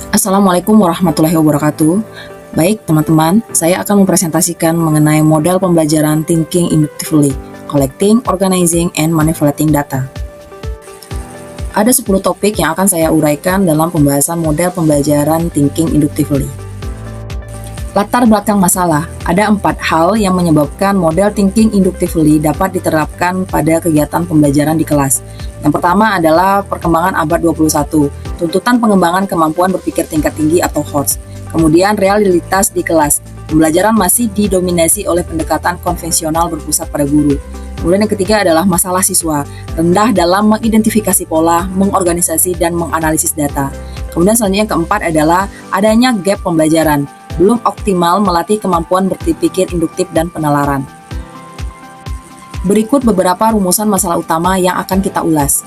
Assalamualaikum warahmatullahi wabarakatuh. Baik, teman-teman, saya akan mempresentasikan mengenai model pembelajaran Thinking Inductively, Collecting, Organizing, and Manipulating Data. Ada 10 topik yang akan saya uraikan dalam pembahasan model pembelajaran Thinking Inductively. Latar belakang masalah, ada 4 hal yang menyebabkan model Thinking Inductively dapat diterapkan pada kegiatan pembelajaran di kelas. Yang pertama adalah perkembangan abad 21, tuntutan pengembangan kemampuan berpikir tingkat tinggi atau HORS. Kemudian realitas di kelas, pembelajaran masih didominasi oleh pendekatan konvensional berpusat pada guru. Kemudian yang ketiga adalah masalah siswa, rendah dalam mengidentifikasi pola, mengorganisasi, dan menganalisis data. Kemudian selanjutnya yang keempat adalah adanya gap pembelajaran, belum optimal melatih kemampuan berpikir induktif dan penalaran. Berikut beberapa rumusan masalah utama yang akan kita ulas.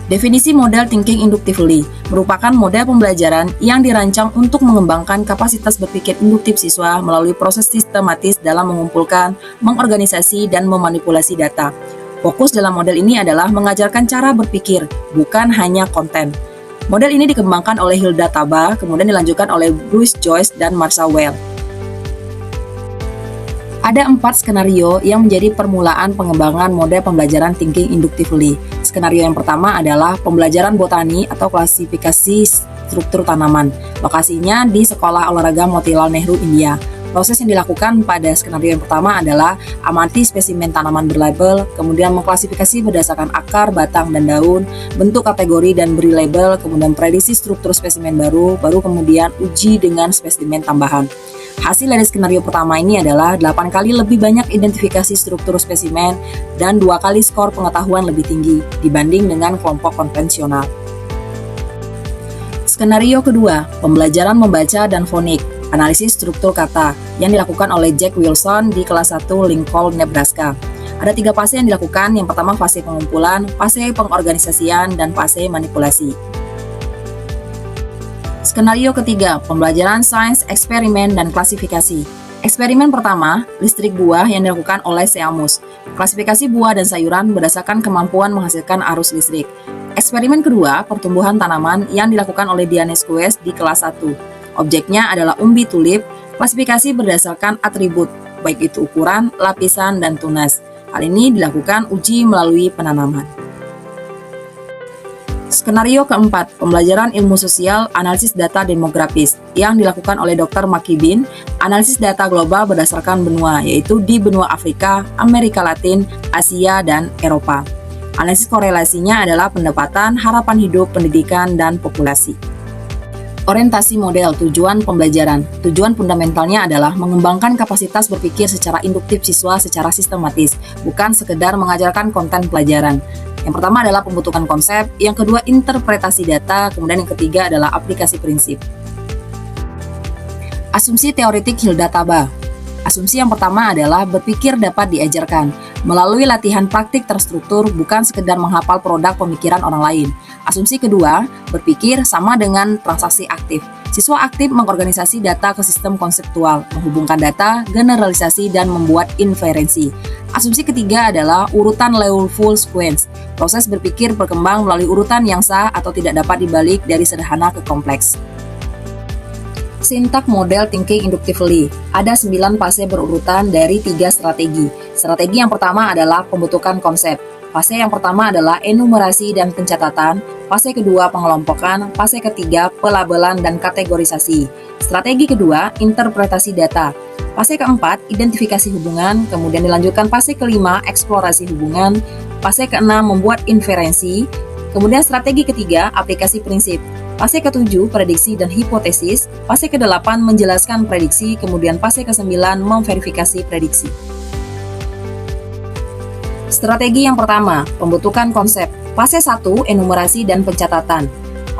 Definisi model Thinking Inductively merupakan model pembelajaran yang dirancang untuk mengembangkan kapasitas berpikir induktif siswa melalui proses sistematis dalam mengumpulkan, mengorganisasi, dan memanipulasi data. Fokus dalam model ini adalah mengajarkan cara berpikir, bukan hanya konten. Model ini dikembangkan oleh Hilda Taba, kemudian dilanjutkan oleh Bruce Joyce dan Marsha Weil. Ada 4 skenario yang menjadi permulaan pengembangan model pembelajaran Thinking Inductively. Skenario yang pertama adalah pembelajaran botani atau klasifikasi struktur tanaman. Lokasinya di Sekolah Olahraga Motilal Nehru, India. Proses yang dilakukan pada skenario yang pertama adalah amati spesimen tanaman berlabel, kemudian mengklasifikasi berdasarkan akar, batang, dan daun, bentuk kategori dan beri label, kemudian prediksi struktur spesimen baru kemudian uji dengan spesimen tambahan. Hasil dari skenario pertama ini adalah 8 kali lebih banyak identifikasi struktur spesimen dan 2 kali skor pengetahuan lebih tinggi dibanding dengan kelompok konvensional. Skenario kedua, pembelajaran membaca dan fonik, analisis struktur kata, yang dilakukan oleh Jack Wilson di kelas 1 Lincoln, Nebraska. Ada 3 fase yang dilakukan, yang pertama fase pengumpulan, fase pengorganisasian, dan fase manipulasi. Skenario ketiga, pembelajaran sains, eksperimen, dan klasifikasi. Eksperimen pertama, listrik buah yang dilakukan oleh Seamus. Klasifikasi buah dan sayuran berdasarkan kemampuan menghasilkan arus listrik. Eksperimen kedua, pertumbuhan tanaman yang dilakukan oleh Dianes Quest di kelas 1. Objeknya adalah umbi tulip, klasifikasi berdasarkan atribut, baik itu ukuran, lapisan, dan tunas. Hal ini dilakukan uji melalui penanaman. Skenario keempat, pembelajaran ilmu sosial, analisis data demografis, yang dilakukan oleh Dr. Makibin, analisis data global berdasarkan benua, yaitu di benua Afrika, Amerika Latin, Asia, dan Eropa. Analisis korelasinya adalah pendapatan, harapan hidup, pendidikan, dan populasi. Orientasi model tujuan pembelajaran. Tujuan fundamentalnya adalah mengembangkan kapasitas berpikir secara induktif siswa secara sistematis, bukan sekedar mengajarkan konten pelajaran. Yang pertama adalah pembentukan konsep, yang kedua interpretasi data, kemudian yang ketiga adalah aplikasi prinsip. Asumsi teoretik Hilda Taba. Asumsi yang pertama adalah berpikir dapat diajarkan melalui latihan praktik terstruktur, bukan sekedar menghafal produk pemikiran orang lain. Asumsi kedua, berpikir sama dengan transaksi aktif. Siswa aktif mengorganisasi data ke sistem konseptual, menghubungkan data, generalisasi, dan membuat inferensi. Asumsi ketiga adalah urutan levelful sequence. Proses berpikir berkembang melalui urutan yang sah atau tidak dapat dibalik dari sederhana ke kompleks. Sintak model Thinking Inductively. Ada 9 fase berurutan dari 3 strategi. Strategi yang pertama adalah pembentukan konsep. Fase yang pertama adalah enumerasi dan pencatatan, fase kedua pengelompokan, fase ketiga pelabelan dan kategorisasi. Strategi kedua, interpretasi data. Fase keempat, identifikasi hubungan, kemudian dilanjutkan fase kelima, eksplorasi hubungan, fase keenam, membuat inferensi, kemudian strategi ketiga, aplikasi prinsip. Fase ketujuh, prediksi dan hipotesis, fase kedelapan, menjelaskan prediksi, kemudian fase kesembilan, memverifikasi prediksi. Strategi yang pertama, pembentukan konsep. Fase 1, enumerasi dan pencatatan.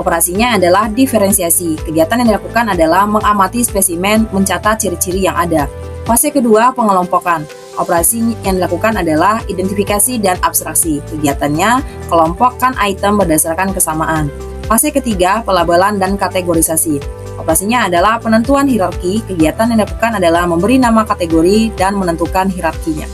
Operasinya adalah diferensiasi. Kegiatan yang dilakukan adalah mengamati spesimen, mencatat ciri-ciri yang ada. Fase kedua, pengelompokan. Operasi yang dilakukan adalah identifikasi dan abstraksi. Kegiatannya, kelompokkan item berdasarkan kesamaan. Fase ketiga, pelabelan dan kategorisasi. Operasinya adalah penentuan hierarki. Kegiatan yang dilakukan adalah memberi nama kategori dan menentukan hierarkinya.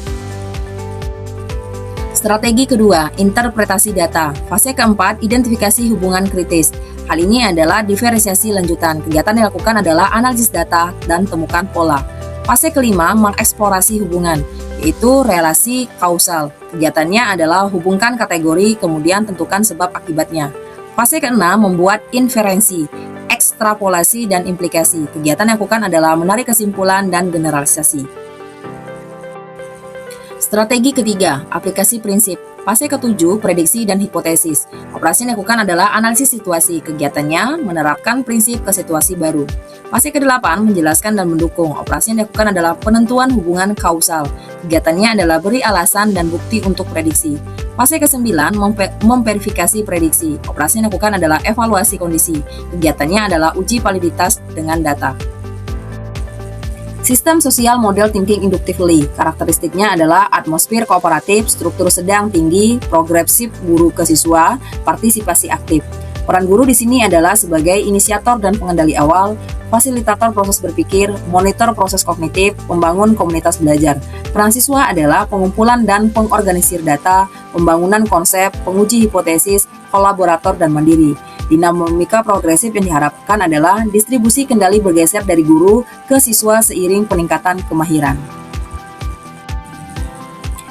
Strategi kedua, interpretasi data. Fase keempat, identifikasi hubungan kritis. Hal ini adalah diferensiasi lanjutan. Kegiatan yang dilakukan adalah analisis data dan temukan pola. Fase kelima, mengeksplorasi hubungan, yaitu relasi kausal. Kegiatannya adalah hubungkan kategori, kemudian tentukan sebab akibatnya. Fase keenam, membuat inferensi, ekstrapolasi, dan implikasi. Kegiatan yang dilakukan adalah menarik kesimpulan dan generalisasi. Strategi ketiga, aplikasi prinsip. Fase ketujuh, prediksi dan hipotesis. Operasi yang dilakukan adalah analisis situasi. Kegiatannya menerapkan prinsip ke situasi baru. Fase ke-8, menjelaskan dan mendukung. Operasi yang dilakukan adalah penentuan hubungan kausal. Kegiatannya adalah beri alasan dan bukti untuk prediksi. Fase ke-9, memverifikasi prediksi. Operasi yang dilakukan adalah evaluasi kondisi. Kegiatannya adalah uji validitas dengan data. Sistem sosial model thinking inductively. Karakteristiknya adalah atmosfer kooperatif, struktur sedang tinggi, progresif guru ke siswa, partisipasi aktif. Peran guru di sini adalah sebagai inisiator dan pengendali awal, fasilitator proses berpikir, monitor proses kognitif, pembangun komunitas belajar. Peran siswa adalah pengumpulan dan pengorganisir data, pembangunan konsep, penguji hipotesis, kolaborator, dan mandiri. Dinamika progresif yang diharapkan adalah distribusi kendali bergeser dari guru ke siswa seiring peningkatan kemahiran.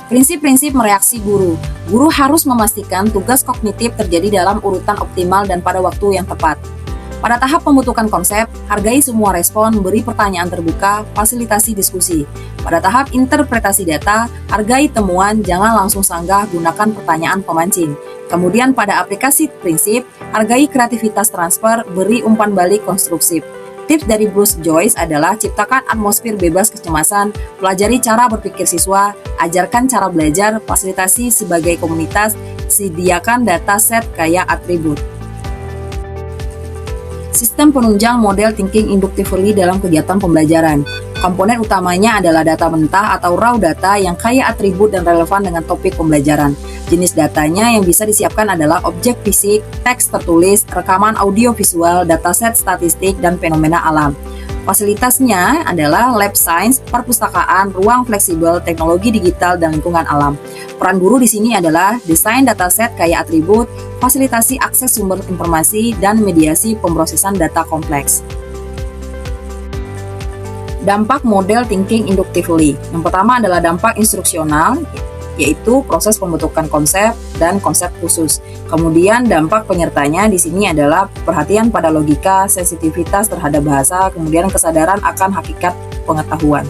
Prinsip-prinsip mereaksi guru. Guru harus memastikan tugas kognitif terjadi dalam urutan optimal dan pada waktu yang tepat. Pada tahap pembentukan konsep, hargai semua respon, beri pertanyaan terbuka, fasilitasi diskusi. Pada tahap interpretasi data, hargai temuan, jangan langsung sanggah, gunakan pertanyaan pemancing. Kemudian pada aplikasi prinsip, hargai kreativitas transfer, beri umpan balik konstruksif. Tips dari Bruce Joyce adalah ciptakan atmosfer bebas kecemasan, pelajari cara berpikir siswa, ajarkan cara belajar, fasilitasi sebagai komunitas, sediakan data set kaya atribut. Sistem penunjang model thinking inductively dalam kegiatan pembelajaran. Komponen utamanya adalah data mentah atau raw data yang kaya atribut dan relevan dengan topik pembelajaran. Jenis datanya yang bisa disiapkan adalah objek fisik, teks tertulis, rekaman audio-visual, dataset statistik, dan fenomena alam. Fasilitasnya adalah lab science, perpustakaan, ruang fleksibel, teknologi digital, dan lingkungan alam. Peran guru di sini adalah desain dataset kaya atribut, fasilitasi akses sumber informasi, dan mediasi pemrosesan data kompleks. Dampak model thinking inductively. Yang pertama adalah dampak instruksional, yaitu proses pembentukan konsep dan konsep khusus. Kemudian dampak penyertanya di sini adalah perhatian pada logika, sensitivitas terhadap bahasa, kemudian kesadaran akan hakikat pengetahuan.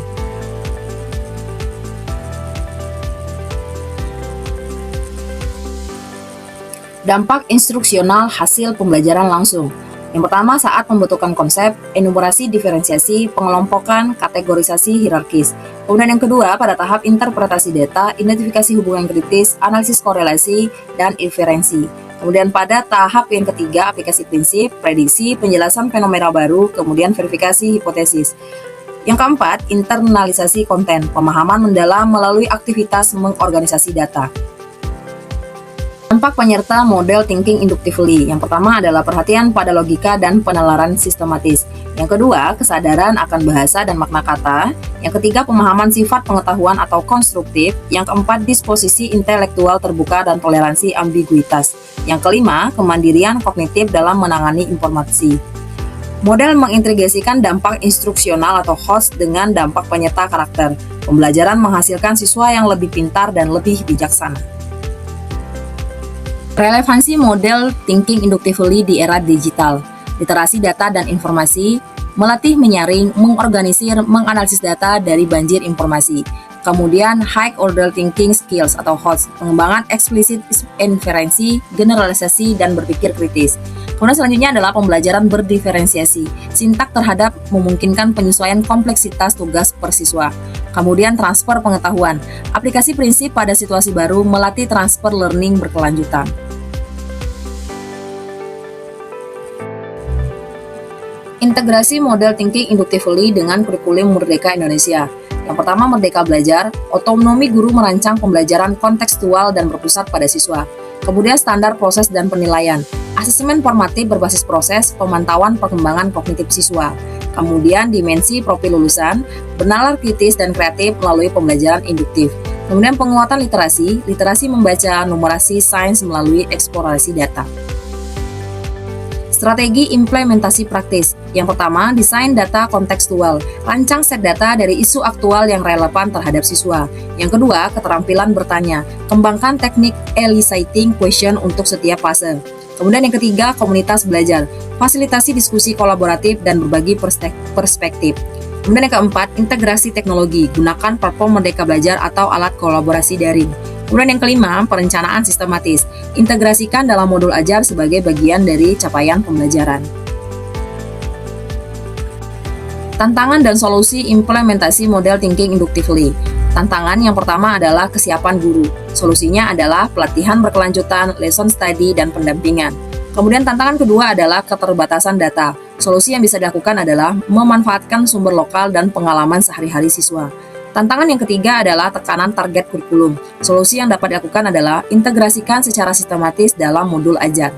Dampak instruksional hasil pembelajaran langsung. Yang pertama saat pembentukan konsep, enumerasi diferensiasi, pengelompokan, kategorisasi hierarkis. Kemudian yang kedua pada tahap interpretasi data, identifikasi hubungan kritis, analisis korelasi, dan inferensi. Kemudian pada tahap yang ketiga, aplikasi prinsip, prediksi, penjelasan fenomena baru, kemudian verifikasi hipotesis. Yang keempat, internalisasi konten, pemahaman mendalam melalui aktivitas mengorganisasi data. Dampak penyerta model thinking inductively. Yang pertama adalah perhatian pada logika dan penalaran sistematis. Yang kedua, kesadaran akan bahasa dan makna kata. Yang ketiga, pemahaman sifat pengetahuan atau konstruktif. Yang keempat, disposisi intelektual terbuka dan toleransi ambiguitas. Yang kelima, kemandirian kognitif dalam menangani informasi. Model mengintegrasikan dampak instruksional atau host dengan dampak penyerta karakter. Pembelajaran menghasilkan siswa yang lebih pintar dan lebih bijaksana. Relevansi model thinking inductively di era digital. Literasi data dan informasi, melatih menyaring, mengorganisir, menganalisis data dari banjir informasi. Kemudian high order thinking skills atau HOTS, pengembangan eksplisit inferensi, generalisasi, dan berpikir kritis. Kemudian selanjutnya adalah pembelajaran berdiferensiasi, sintak terhadap memungkinkan penyesuaian kompleksitas tugas per siswa. Kemudian transfer pengetahuan, aplikasi prinsip pada situasi baru, melatih transfer learning berkelanjutan. Integrasi model thinking inductively dengan kurikulum Merdeka Indonesia. Yang pertama, Merdeka Belajar, otonomi guru merancang pembelajaran kontekstual dan berpusat pada siswa. Kemudian standar proses dan penilaian, Asesmen formatif berbasis proses pemantauan perkembangan kognitif siswa. Kemudian dimensi profil lulusan, bernalar kritis dan kreatif melalui pembelajaran induktif. Kemudian penguatan literasi membaca, numerasi, sains melalui eksplorasi data. Strategi implementasi praktis. Yang pertama, desain data kontekstual. Rancang set data dari isu aktual yang relevan terhadap siswa. Yang kedua, keterampilan bertanya. Kembangkan teknik eliciting question untuk setiap fase. Kemudian yang ketiga, komunitas belajar. Fasilitasi diskusi kolaboratif dan berbagi perspektif. Kemudian yang keempat, integrasi teknologi. Gunakan platform Merdeka Belajar atau alat kolaborasi daring. Kemudian yang kelima, perencanaan sistematis. Integrasikan dalam modul ajar sebagai bagian dari capaian pembelajaran. Tantangan dan solusi implementasi model thinking inductively. Tantangan yang pertama adalah kesiapan guru. Solusinya adalah pelatihan berkelanjutan, lesson study, dan pendampingan. Kemudian tantangan kedua adalah keterbatasan data. Solusi yang bisa dilakukan adalah memanfaatkan sumber lokal dan pengalaman sehari-hari siswa. Tantangan yang ketiga adalah tekanan target kurikulum. Solusi yang dapat dilakukan adalah integrasikan secara sistematis dalam modul ajar.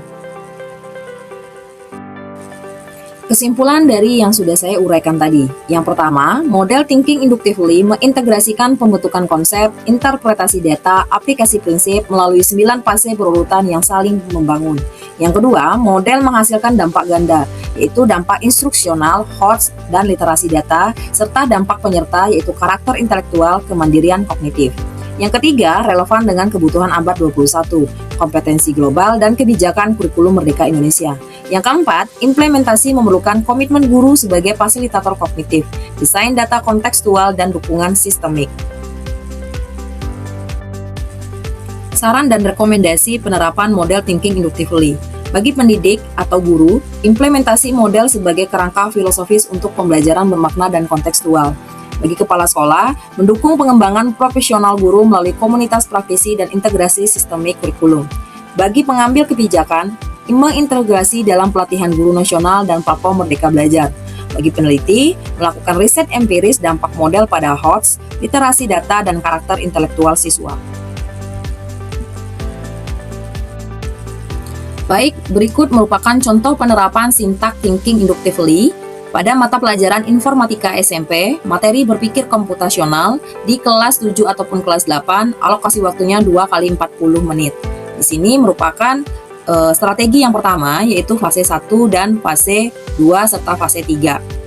Kesimpulan dari yang sudah saya uraikan tadi. Yang pertama, model thinking inductively mengintegrasikan pembentukan konsep, interpretasi data, aplikasi prinsip melalui 9 fase berurutan yang saling membangun. Yang kedua, model menghasilkan dampak ganda, yaitu dampak instruksional, HOTS, dan literasi data, serta dampak penyerta yaitu karakter intelektual, kemandirian kognitif. Yang ketiga, relevan dengan kebutuhan abad 21, kompetensi global, dan kebijakan kurikulum Merdeka Indonesia. Yang keempat, implementasi memerlukan komitmen guru sebagai fasilitator kognitif, desain data kontekstual, dan dukungan sistemik. Saran dan rekomendasi penerapan model thinking inductively. Bagi pendidik atau guru, implementasi model sebagai kerangka filosofis untuk pembelajaran bermakna dan kontekstual. Bagi kepala sekolah, mendukung pengembangan profesional guru melalui komunitas praktisi dan integrasi sistemik kurikulum. Bagi pengambil kebijakan, mengintegrasi dalam pelatihan guru nasional dan platform Merdeka Belajar. Bagi peneliti, melakukan riset empiris dampak model pada HOTS, literasi data, dan karakter intelektual siswa. Baik, berikut merupakan contoh penerapan sintak thinking inductively pada mata pelajaran informatika SMP, materi berpikir komputasional di kelas 7 ataupun kelas 8, alokasi waktunya 2 kali 40 menit. Di sini merupakan strategi yang pertama, yaitu fase 1 dan fase 2 serta fase 3.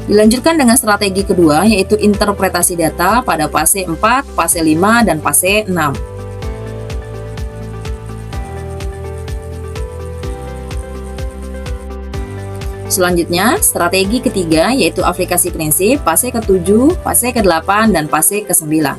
Dilanjutkan dengan strategi kedua, yaitu interpretasi data pada fase 4, fase 5, dan fase 6. Selanjutnya, strategi ketiga, yaitu aplikasi prinsip, fase ke-7, fase ke-8, dan fase ke-9.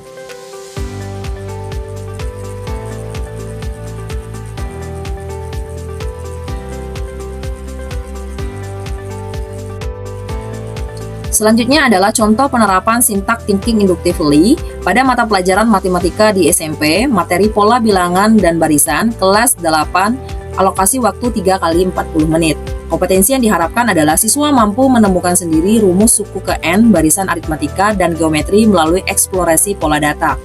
Selanjutnya adalah contoh penerapan sintak thinking inductively pada mata pelajaran matematika di SMP, materi pola bilangan dan barisan, kelas 8, alokasi waktu 3 kali 40 menit. Kompetensi yang diharapkan adalah siswa mampu menemukan sendiri rumus suku ke N, barisan aritmatika, dan geometri melalui eksplorasi pola data.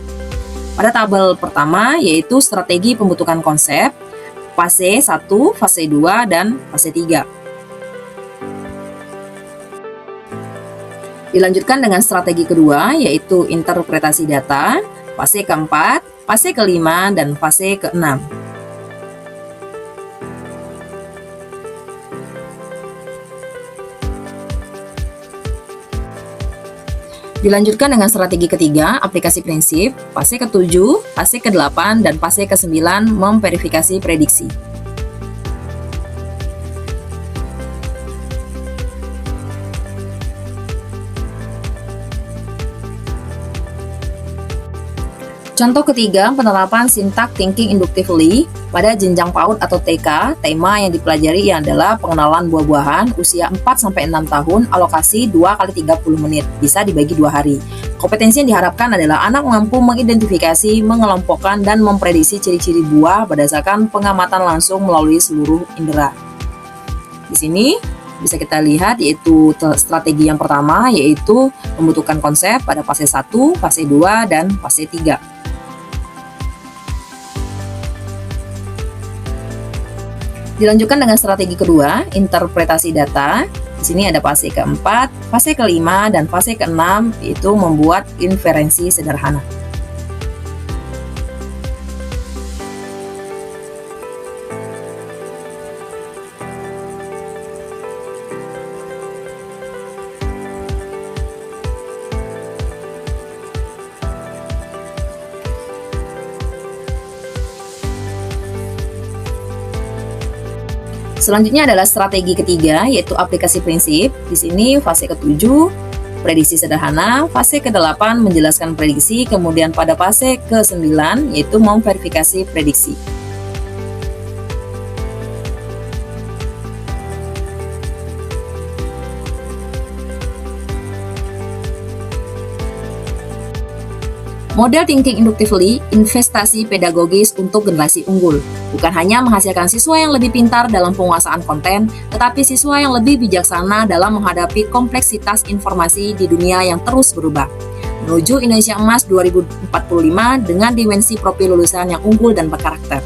Pada tabel pertama, yaitu strategi pembentukan konsep, fase 1, fase 2, dan fase 3. Dilanjutkan dengan strategi kedua, yaitu interpretasi data, fase keempat, fase kelima, dan fase keenam. Dilanjutkan dengan strategi ketiga, aplikasi prinsip, fase ke-7, fase ke-8, dan fase ke-9 memverifikasi prediksi. Contoh ketiga, penerapan sintak thinking inductively pada jenjang PAUD atau TK. Tema yang dipelajari adalah pengenalan buah-buahan usia 4-6 tahun, alokasi 2 kali 30 menit, bisa dibagi 2 hari. Kompetensi yang diharapkan adalah anak mampu mengidentifikasi, mengelompokkan, dan memprediksi ciri-ciri buah berdasarkan pengamatan langsung melalui seluruh indera. Di sini Bisa kita lihat yaitu strategi yang pertama yaitu membutuhkan konsep pada fase 1, fase 2, dan fase 3. Dilanjutkan dengan strategi kedua, interpretasi data. Di sini ada fase keempat, fase kelima, dan fase keenam, yaitu membuat inferensi sederhana. Selanjutnya adalah strategi ketiga, yaitu aplikasi prinsip. Di sini fase ke-7, prediksi sederhana, fase ke-8 menjelaskan prediksi, kemudian pada fase ke-9 yaitu memverifikasi prediksi. Model Thinking Inductively, investasi pedagogis untuk generasi unggul, bukan hanya menghasilkan siswa yang lebih pintar dalam penguasaan konten, tetapi siswa yang lebih bijaksana dalam menghadapi kompleksitas informasi di dunia yang terus berubah. Menuju Indonesia Emas 2045 dengan dimensi profil lulusan yang unggul dan berkarakter.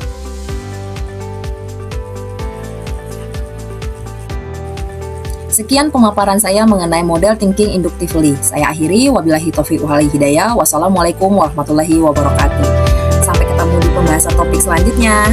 Sekian pemaparan saya mengenai model Thinking Inductively. Saya akhiri, wabillahi taufiq wal hidayah. Wassalamualaikum warahmatullahi wabarakatuh. Sampai ketemu di pembahasan topik selanjutnya.